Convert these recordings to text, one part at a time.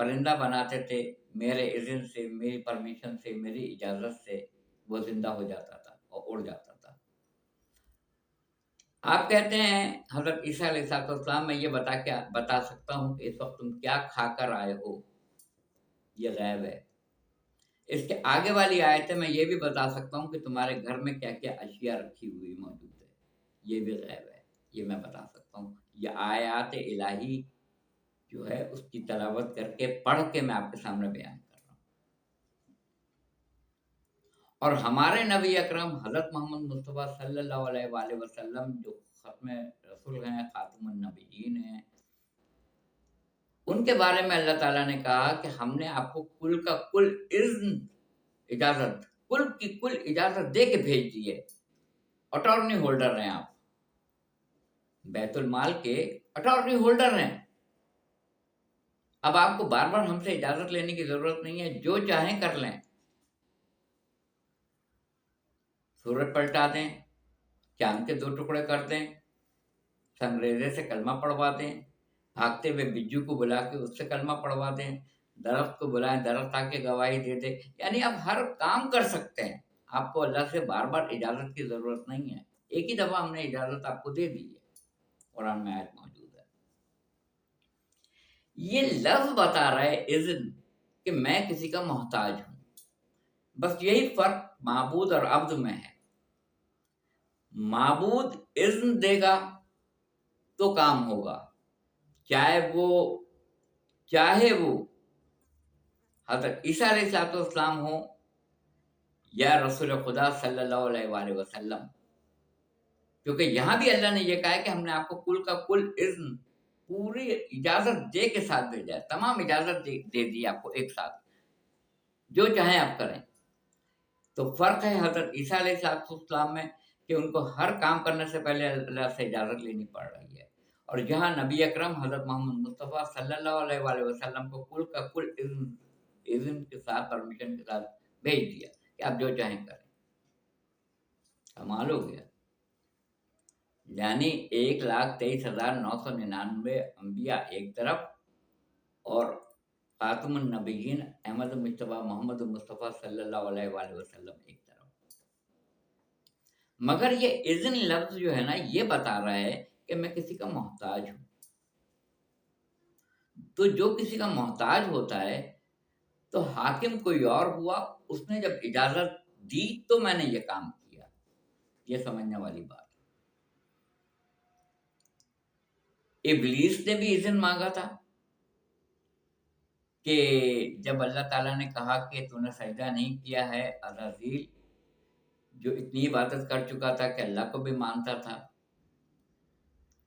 پرندہ بناتے تھے، میرے اذن سے، میری پرمیشن سے، میری اجازت سے وہ زندہ ہو جاتا تھا اور اڑ جاتا تھا۔ آپ کہتے ہیں حضرت عیسیٰ علیہ السلام، میں یہ بتا سکتا ہوں کہ اس وقت تم کیا کھا کر آئے ہو، یہ غیب ہے۔ اس کے آگے والی آیت میں یہ بھی بتا سکتا ہوں کہ تمہارے گھر میں کیا کیا اشیاء رکھی ہوئی موجود ہے، یہ بھی غیب ہے، یہ میں بتا سکتا ہوں۔ یہ آیات الہی جو ہے اس کی تلاوت کر کے پڑھ کے میں آپ کے سامنے بیان کر رہا ہوں۔ اور ہمارے نبی اکرم حضرت محمد مصطفیٰ صلی اللہ علیہ وآلہ وسلم جو ختم رسول ہیں، خاتم النبیین ہیں، ان کے بارے میں اللہ تعالیٰ نے کہا کہ ہم نے آپ کو کل کا کل اذن، اجازت، کل کی کل اجازت دے کے بھیج دی ہے۔ اٹارنی ہولڈر ہیں آپ، بیت المال کے اٹارنی ہولڈر ہیں۔ اب آپ کو بار بار ہم سے اجازت لینے کی ضرورت نہیں ہے، جو چاہیں کر لیں۔ سورج پلٹا دیں، چاند کے 2 ٹکڑے کر دیں، سنگریزے سے کلمہ پڑھوا دیں، بھاگتے ہوئے بجو کو بلا کے اس سے کلمہ پڑھوا دیں، درخت کو بلائیں، درخت آ کے گواہی دے دے، یعنی آپ ہر کام کر سکتے ہیں۔ آپ کو اللہ سے بار بار اجازت کی ضرورت نہیں ہے، ایک ہی دفعہ ہم نے اجازت آپ کو دے دی ہے، قرآن میں آیت موجود ہے۔ یہ لفظ بتا رہا ہے اذن، کہ میں کسی کا محتاج ہوں۔ بس یہی فرق معبود اور عبد میں ہے۔ معبود اذن دے گا تو کام ہوگا، چاہے وہ حضرت عیسیٰ علیہ السلام ہو یا رسول خدا صلی اللہ علیہ وآلہ وسلم، کیونکہ یہاں بھی اللہ نے یہ کہا ہے کہ ہم نے آپ کو کل کا کل اذن، پوری اجازت دے کے ساتھ بھیجا ہے، تمام اجازت دے دی آپ کو ایک ساتھ، جو چاہیں آپ کریں۔ تو فرق ہے حضرت عیسیٰ علیہ السلام میں کہ ان کو ہر کام کرنے سے پہلے اللہ سے اجازت لینی پڑ رہی ہے، اور جہاں نبی اکرم حضرت محمد مصطفیٰ صلی اللہ علیہ وآلہ وسلم کو کل کا کل اذن کے ساتھ، پرمیشن کے ساتھ بھیج دیا کہ آپ جو چاہیں کریں۔ کمال ہو گیا۔ یعنی 1,23,999 انبیاء ایک طرف اور خاتم النبیین احمد مصطفیٰ محمد مصطفیٰ صلی اللہ علیہ وآلہ وسلم ایک طرف۔ مگر یہ اذن لفظ جو ہے نا، یہ بتا رہا ہے کہ میں کسی کا محتاج ہوں۔ تو جو کسی کا محتاج ہوتا ہے تو حاکم کوئی اور ہوا، اس نے جب اجازت دی تو میں نے یہ کام کیا، یہ سمجھنے والی بات۔ ابلیس نے بھی اذن مانگا تھا کہ جب اللہ تعالیٰ نے کہا کہ تو نے سجدہ نہیں کیا ہے، عزازیل جو اتنی عبادت کر چکا تھا کہ اللہ کو بھی مانتا تھا،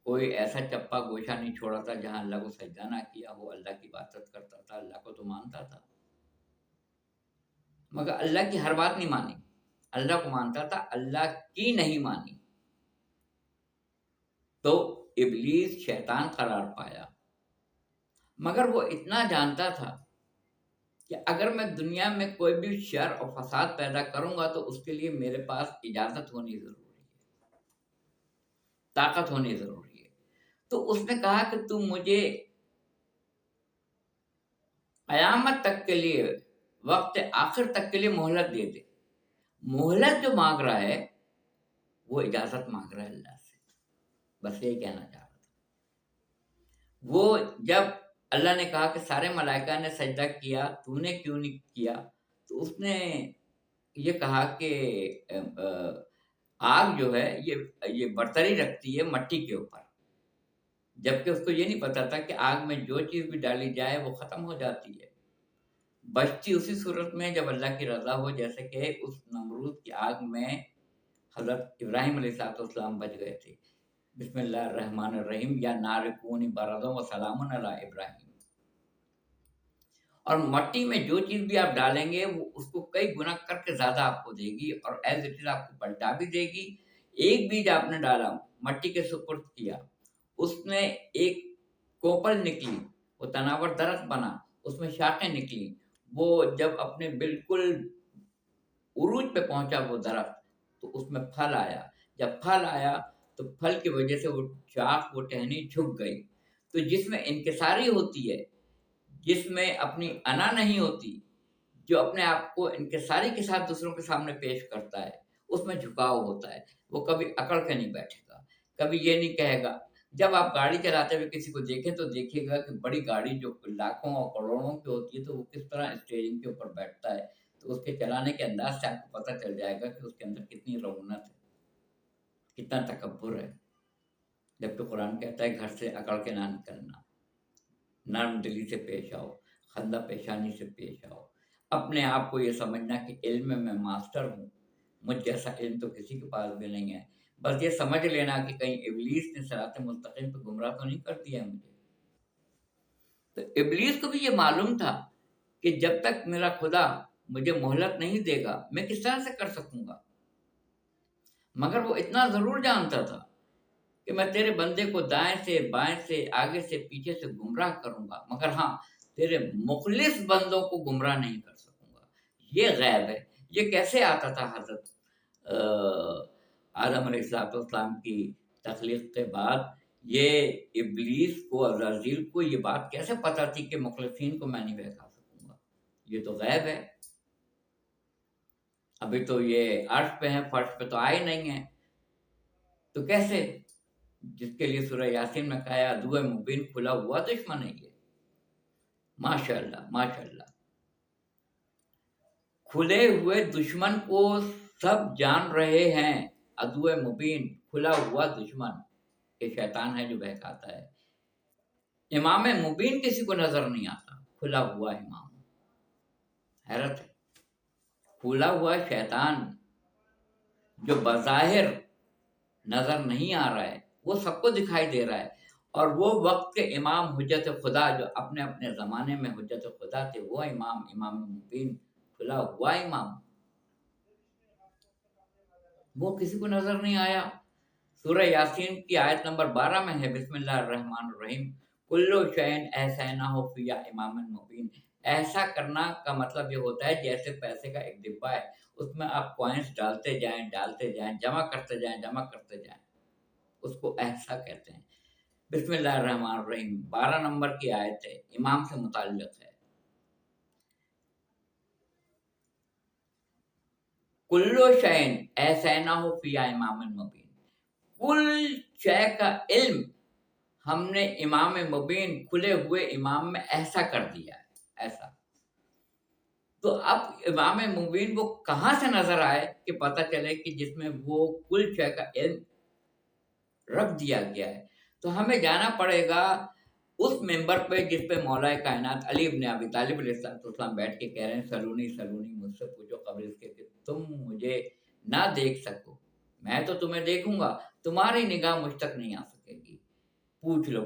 کوئی ایسا چپا گوشہ نہیں چھوڑا تھا جہاں اللہ کو سجدہ نہ کیا ہو، اللہ کی عبادت کرتا تھا، اللہ کو تو مانتا تھا، مگر اللہ کی ہر بات نہیں مانی، اللہ کو مانتا تھا، اللہ کی نہیں مانی، تو ابلیس شیطان قرار پایا۔ مگر وہ اتنا جانتا تھا کہ اگر میں دنیا میں کوئی بھی شر اور فساد پیدا کروں گا تو اس کے لیے میرے پاس اجازت ہونی ضروری ہے، طاقت ہونی ضروری ہے۔ تو اس نے کہا کہ تم مجھے قیامت تک کے لیے، وقت آخر تک کے لیے مہلت دے دے۔ مہلت جو مانگ رہا ہے وہ اجازت مانگ رہا ہے اللہ سے، بس یہی کہنا چاہ رہا تھا۔ وہ جب اللہ نے کہا کہ سارے ملائکہ نے سجدہ کیا، تو نے کیوں نہیں کیا؟ تو اس نے یہ کہا کہ آگ جو ہے یہ برتری رکھتی ہے مٹی کے اوپر، جبکہ اس کو یہ نہیں پتا تھا کہ آگ میں جو چیز بھی ڈالی جائے وہ ختم ہو جاتی ہے، بچتی اسی صورت میں جب اللہ کی رضا ہو، جیسے کہ اس نمرود کی آگ میں حضرت ابراہیم علیہ السلام بچ گئے تھے۔ بسم اللہ الرحمن الرحیم، یا نار کونی بردا و سلام علی ابراہیم۔ اور مٹی میں جو چیز بھی آپ ڈالیں گے وہ اس کو کئی گنا کر کے زیادہ آپ کو دے گی، اور ایز اٹ از آپ کو پلٹا بھی دے گی۔ ایک بیج آپ نے ڈالا، مٹی کے سپرد کیا، اس میں ایک کوپل نکلی، وہ تناور درخت بنا، اس میں شاخیں نکلی، وہ جب اپنے بالکل عروج پہ پہنچا وہ درخت تو اس میں پھل آیا، جب پھل آیا تو پھل کی وجہ سے وہ شاخ، وہ ٹہنی جھک گئی۔ تو جس میں انکساری ہوتی ہے، جس میں اپنی انا نہیں ہوتی، جو اپنے آپ کو انکساری کے ساتھ دوسروں کے سامنے پیش کرتا ہے، اس میں جھکاؤ ہوتا ہے۔ وہ کبھی اکڑ کے نہیں بیٹھے گا، کبھی یہ نہیں کہے گا۔ جب آپ گاڑی چلاتے ہوئے کسی کو دیکھیں تو دیکھیے گا کہ بڑی گاڑی جو لاکھوں اور کروڑوں کی ہوتی ہے تو وہ کس طرح اسٹیئرنگ کے اوپر بیٹھتا ہے، تو اس کے چلانے کے انداز سے آپ کو پتہ چل جائے گا کہ اس کے اندر کتنی رعونت ہے، کتنا تکبر ہے۔ جبکہ قرآن کہتا ہے گھر سے اکڑ کے نہ نکلنا، نرم دلی سے پیش آؤ، خندہ پیشانی سے پیش آؤ، اپنے آپ کو یہ سمجھنا کہ علم میں میں ماسٹر ہوں، مجھ جیسا علم تو کسی کے پاس بھی نہیں ہے، بس یہ سمجھ لینا کہ کہیں ابلیس نے صراط مستقیم پہ گمراہ تو نہیں کر دیا ہے مجھے۔ تو ابلیس کو بھی یہ معلوم تھا کہ جب تک میرا خدا مجھے مہلت نہیں دے گا میں کس طرح سے کر سکوں گا، مگر وہ اتنا ضرور جانتا تھا کہ میں تیرے بندے کو دائیں سے بائیں سے آگے سے پیچھے سے گمراہ کروں گا، مگر ہاں تیرے مخلص بندوں کو گمراہ نہیں کر سکوں گا۔ یہ غیب ہے۔ یہ کیسے آتا تھا حضرت آدم علیہ السلام کی تخلیق کے بعد؟ یہ ابلیس کو، عزازیل کو یہ بات کیسے پتا تھی کہ مخلصین کو میں نہیں بہکا سکوں گا؟ یہ تو غیب ہے۔ ابھی تو یہ عرش پہ ہیں، فرش پہ تو آئے نہیں ہیں، تو کیسے؟ جس کے لیے سورہ یاسین میں کہا عدو مبین، کھلا ہوا دشمن ہے یہ۔ ماشاء اللہ ماشاء اللہ، کھلے ہوئے دشمن کو سب جان رہے ہیں، عدو مبین، کھلا ہوا دشمن، یہ شیطان ہے جو بہکاتا ہے۔ امام مبین کسی کو نظر نہیں آتا، کھلا ہوا امام، حیرت ہے۔ کھلا ہوا شیطان جو بظاہر نظر نہیں آ رہا ہے وہ سب کو دکھائی دے رہا ہے، اور وہ وقت کے امام حجت خدا جو اپنے اپنے زمانے میں حجت خدا تھے، وہ امام مبین، کھلا ہوا امام، وہ کسی کو نظر نہیں آیا۔ سورہ یاسین کی آیت نمبر 12 میں ہے، بسم اللہ الرحمن الرحیم، کلو شین احسینہ فی امام مبین۔ ایسا کرنا کا مطلب یہ ہوتا ہے جیسے پیسے کا ایک ڈبہ ہے، اس میں آپ کوائنس ڈالتے جائیں، جمع کرتے جائیں، اس کو ایسا کہتے ہیں۔ بسم اللہ الرحمن الرحیم 12 نمبر کی آیت ہے، امام سے متعلق ہے۔ کلو شین احسینہ فی امام مبین، کل شے کا علم ہم نے امام مبین، کھلے ہوئے امام میں ایسا کر دیا ہے، ایسا۔ تو اب امام مبین وہ کہاں سے نظر آئے کہ پتہ چلے کہ جس میں وہ کل شے کا علم رکھ دیا گیا ہے؟ تو ہمیں جانا پڑے گا اس ممبر پہ جس پہ مولا کائنات علی ابن ابی طالب علیہ السلام بیٹھ کے کہہ رہے ہیں سلونی مجھ سے پوچھو قبر اس کے کہ تم مجھے نہ دیکھ سکو، میں تو تمہیں دیکھوں گا، تمہاری نگاہ مجھ تک نہیں آ سکے گی۔ پوچھ لو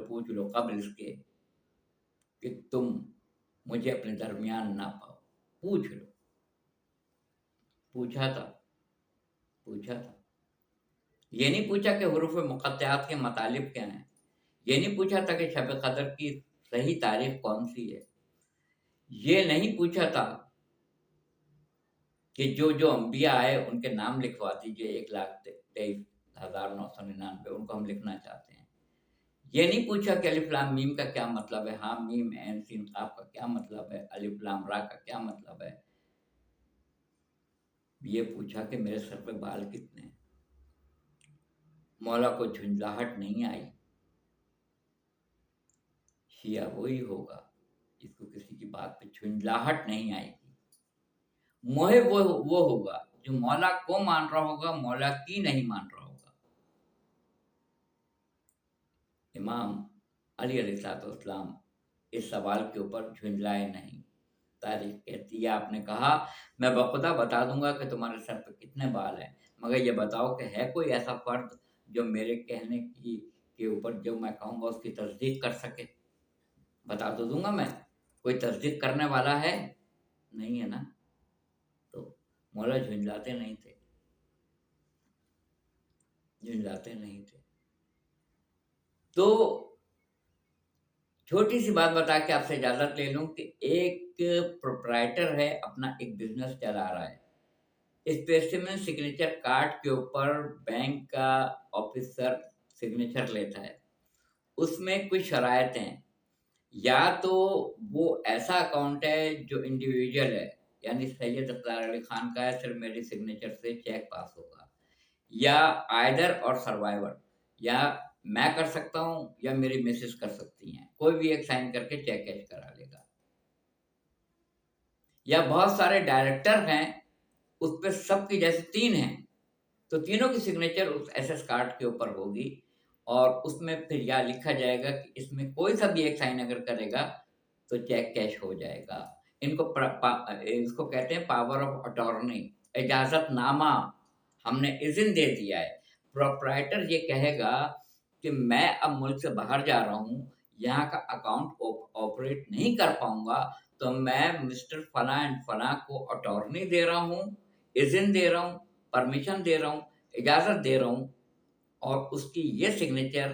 قبر اس کے کہ تم مجھے اپنے درمیان نہ پاؤ، پوچھ لو۔ پوچھا تھا یہ نہیں پوچھا کہ حروف مقطعات کے مطالب کیا ہیں، یہ نہیں پوچھا تھا کہ شب قدر کی صحیح تاریخ کون سی ہے، یہ نہیں پوچھا تھا کہ جو انبیاء آئے ان کے نام لکھوا دیجئے 1,23,999 ان کو ہم لکھنا چاہتے ہیں، یہ نہیں پوچھا کہ الف لام میم کا کیا مطلب ہے، ہاں میم عین سین قاف کا کیا مطلب ہے، الف لام را کا کیا مطلب ہے، یہ پوچھا کہ میرے سر پہ بال کتنے ہیں۔ مولا کو جھنجھلاہٹ نہیں آئی، شیعہ وہی ہوگا جس کو کسی کی بات پہ جھنجھلاہٹ نہیں آئے گی، محب وہ ہوگا جو مولا کو مان رہا ہوگا، مولا کی نہیں مان رہا ہوگا۔ امام علی علیہ السلام اس سوال کے اوپر جھنجھلائے نہیں۔ تاریخ کہتی ہے آپ نے کہا میں بخدا بتا دوں گا کہ تمہارے سر پہ کتنے بال ہیں، مگر یہ بتاؤ کہ ہے کوئی ایسا فرد جو میرے کہنے کی کے اوپر جو میں کہوں گا اس کی تصدیق کر سکے؟ بتا تو دوں گا میں، کوئی تصدیق کرنے والا ہے؟ نہیں ہے نا۔ تو مولا جھنجھلاتے نہیں تھے۔ تو چھوٹی سی بات بتا کے آپ سے اجازت لے لوں کہ ایک پروپرائٹر ہے، اپنا ایک بزنس چلا رہا ہے، اسپیسیمن سگنیچر کارڈ کے اوپر بینک کا آفیسر سگنیچر لیتا ہے، اس میں کچھ شرائط ہیں یا تو وہ ایسا اکاؤنٹ ہے جو انڈیویجول ہے، یعنی سید افطار علی خان کا ہے، صرف میری سگنیچر سے چیک پاس ہوگا، یا آئدر اور سروائیور، یا میں کر سکتا ہوں یا میری مسز کر سکتی ہیں، کوئی بھی ایک سائن کر کے چیک کیش کرا لے گا، یا بہت سارے ڈائریکٹر ہیں اس پہ سب کی جیسے 3 ہیں تو تینوں کی سگنیچر اس ایس ایس کارڈ کے اوپر ہوگی، اور اس میں پھر یا لکھا جائے گا کہ اس میں کوئی سا بھی ایک سائن اگر کرے گا تو چیک کیش ہو جائے گا۔ اس کو کہتے ہیں پاور آف اٹارنی، اجازت نامہ، ہم نے اذن دے دیا ہے۔ پروپرائٹر یہ کہے گا کہ میں اب ملک سے باہر جا رہا ہوں، یہاں کا اکاؤنٹ آپریٹ نہیں کر پاؤں گا، تو میں مسٹر فلاں اینڈ فلاں کو اٹارنی دے رہا ہوں، اذن دے رہا ہوں، پرمیشن دے رہا ہوں، اجازت دے رہا ہوں، اور اس کی یہ سگنیچر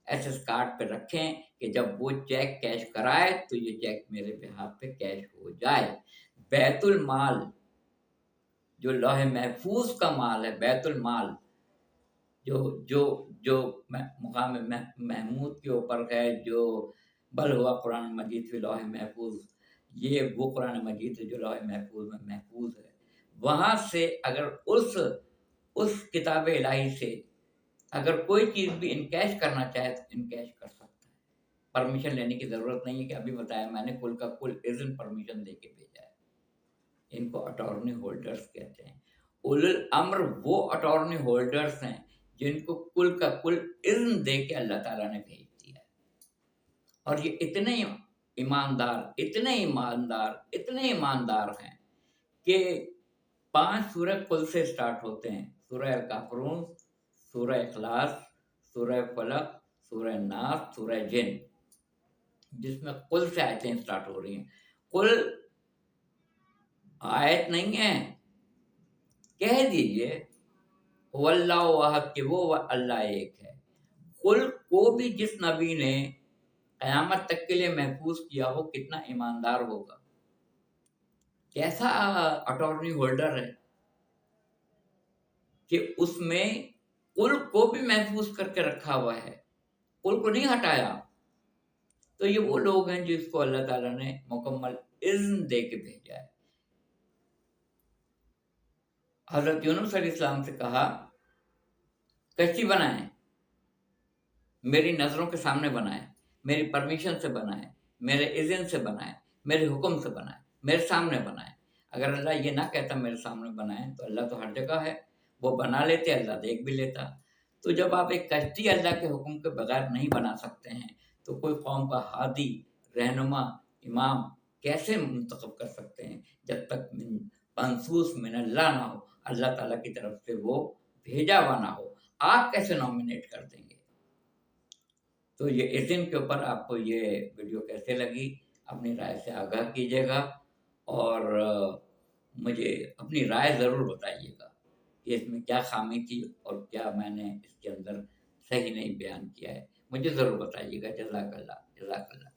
ایس ایس کارڈ پہ رکھیں کہ جب وہ چیک کیش کرائے تو یہ چیک میرے بہاف پہ کیش ہو جائے۔ بیت المال جو لوح محفوظ کا مال ہے، بیت المال جو جو جو مقام محمود کے اوپر ہے، جو بل ہوا قرآن مجید فی لوح محفوظ، یہ وہ قرآن مجید ہے جو لوح محفوظ میں محفوظ ہے، وہاں سے اگر اس کتاب الہی سے اگر کوئی چیز بھی انکیش کرنا چاہے تو انکیش کر سکتا ہے، پرمیشن لینے کی ضرورت نہیں ہے کہ ابھی بتایا میں نے کل کا کل اذن پرمیشن دے کے بھیجا ہے۔ ان کو اٹارنی ہولڈرز کہتے ہیں۔ اولو الامر وہ اٹارنی ہولڈرز ہیں جن کو کل کا کل اذن دے کے اللہ تعالیٰ نے بھیج دیا ہے، اور یہ اتنے ایماندار ہیں کہ 5 سورہ قل سے سٹارٹ ہوتے ہیں، سورہ الکافرون، سورہ اخلاص، سورہ فلق، سورہ ناس، سورہ جن، جس میں قل سے آیتیں سٹارٹ ہو رہی ہیں۔ قل آیت نہیں ہے، کہہ دیجئے واللہ احد کہ وہ اللہ ایک ہے۔ قل کو بھی جس نبی نے قیامت تک کے لیے محفوظ کیا ہو کتنا ایماندار ہوگا، کیسا اٹارنی ہولڈر ہے کہ اس میں قل کو بھی محفوظ کر کے رکھا ہوا ہے، قل کو نہیں ہٹایا۔ تو یہ وہ لوگ ہیں جس کو اللہ تعالیٰ نے مکمل اذن دے کے بھیجا ہے۔ حضرت یونس علیہ السلام سے کہا کشتی بنائیں، میری نظروں کے سامنے بنائیں، میری پرمیشن سے بنائیں، میرے اذن سے بنائیں، میرے حکم سے بنائیں، میرے سامنے بنائیں۔ اگر اللہ یہ نہ کہتا میرے سامنے بنائیں تو اللہ تو ہر جگہ ہے، وہ بنا لیتے، اللہ دیکھ بھی لیتا۔ تو جب آپ ایک کشتی اللہ کے حکم کے بغیر نہیں بنا سکتے ہیں تو کوئی قوم کا ہادی، رہنما، امام کیسے منتخب کر سکتے ہیں جب تک منصوص من اللہ نہ ہو، اللہ تعالیٰ کی طرف سے وہ بھیجا ہوا نہ ہو؟ آپ کیسے نامینیٹ کر دیں گے؟ تو یہ اذن کے اوپر آپ کو یہ ویڈیو کیسے لگی اپنی رائے سے آگاہ کیجیے گا، اور مجھے اپنی رائے ضرور بتائیے گا کہ اس میں کیا خامی تھی اور کیا میں نے اس کے اندر صحیح نہیں بیان کیا ہے، مجھے ضرور بتائیے گا۔ جزاک اللہ، جزاک اللہ۔